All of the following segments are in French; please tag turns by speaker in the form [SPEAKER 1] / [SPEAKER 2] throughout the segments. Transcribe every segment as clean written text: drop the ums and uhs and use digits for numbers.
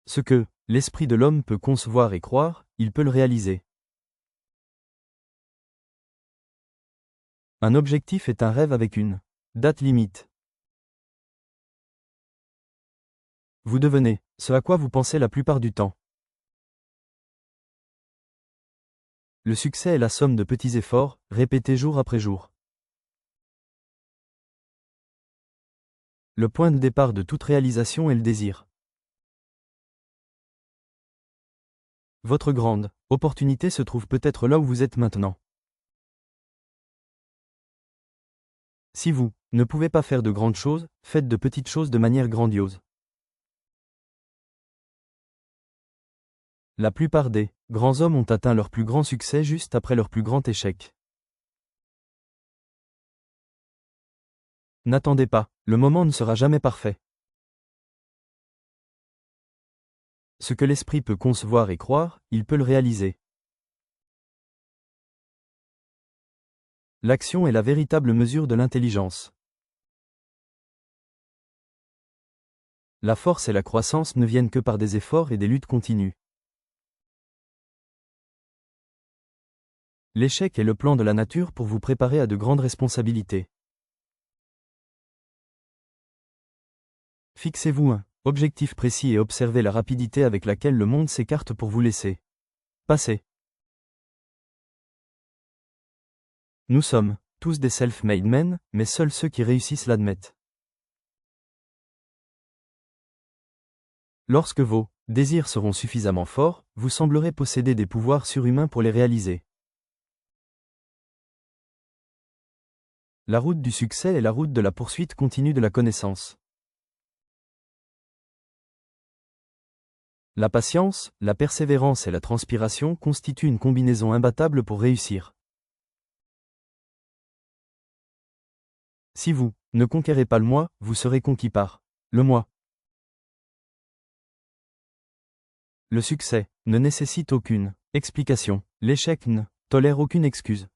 [SPEAKER 1] Ce que l'esprit de l'homme peut concevoir et croire, il peut le réaliser. Un objectif est un rêve avec une date limite. Vous devenez ce à quoi vous pensez la plupart du temps. Le succès est la somme de petits efforts, répétés jour après jour. Le point de départ de toute réalisation est le désir. Votre grande opportunité se trouve peut-être là où vous êtes maintenant. Si vous ne pouvez pas faire de grandes choses, faites de petites choses de manière grandiose. La plupart des grands hommes ont atteint leur plus grand succès juste après leur plus grand échec. N'attendez pas, le moment ne sera jamais parfait. Ce que l'esprit peut concevoir et croire, il peut le réaliser. L'action est la véritable mesure de l'intelligence. La force et la croissance ne viennent que par des efforts et des luttes continues. L'échec est le plan de la nature pour vous préparer à de grandes responsabilités. Fixez-vous un objectif précis et observez la rapidité avec laquelle le monde s'écarte pour vous laisser passer. Nous sommes tous des self-made men, mais seuls ceux qui réussissent l'admettent. Lorsque vos désirs seront suffisamment forts, vous semblerez posséder des pouvoirs surhumains pour les réaliser. La route du succès est la route de la poursuite continue de la connaissance. La patience, la persévérance et la transpiration constituent une combinaison imbattable pour réussir. Si vous ne conquérez pas le moi, vous serez conquis par le moi. Le succès ne nécessite aucune explication. L'échec ne tolère aucune excuse.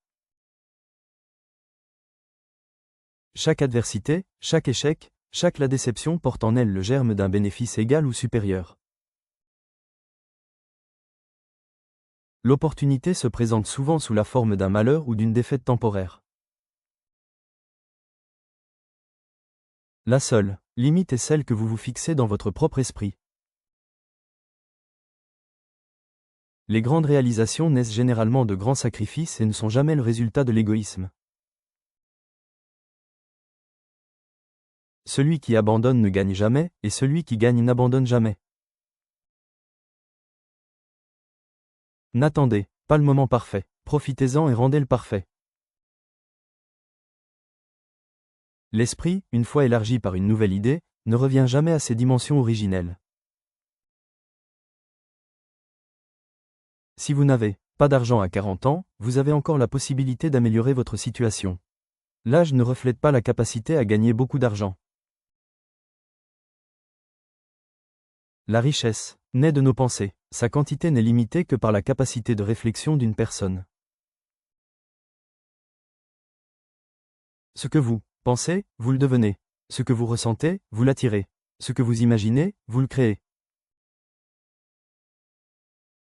[SPEAKER 1] Chaque adversité, chaque échec, chaque la déception porte en elle le germe d'un bénéfice égal ou supérieur. L'opportunité se présente souvent sous la forme d'un malheur ou d'une défaite temporaire. La seule limite est celle que vous vous fixez dans votre propre esprit. Les grandes réalisations naissent généralement de grands sacrifices et ne sont jamais le résultat de l'égoïsme. Celui qui abandonne ne gagne jamais, et celui qui gagne n'abandonne jamais. N'attendez pas le moment parfait, profitez-en et rendez-le parfait. L'esprit, une fois élargi par une nouvelle idée, ne revient jamais à ses dimensions originelles. Si vous n'avez pas d'argent à 40 ans, vous avez encore la possibilité d'améliorer votre situation. L'âge ne reflète pas la capacité à gagner beaucoup d'argent. La richesse naît de nos pensées. Sa quantité n'est limitée que par la capacité de réflexion d'une personne. Ce que vous pensez, vous le devenez. Ce que vous ressentez, vous l'attirez. Ce que vous imaginez, vous le créez.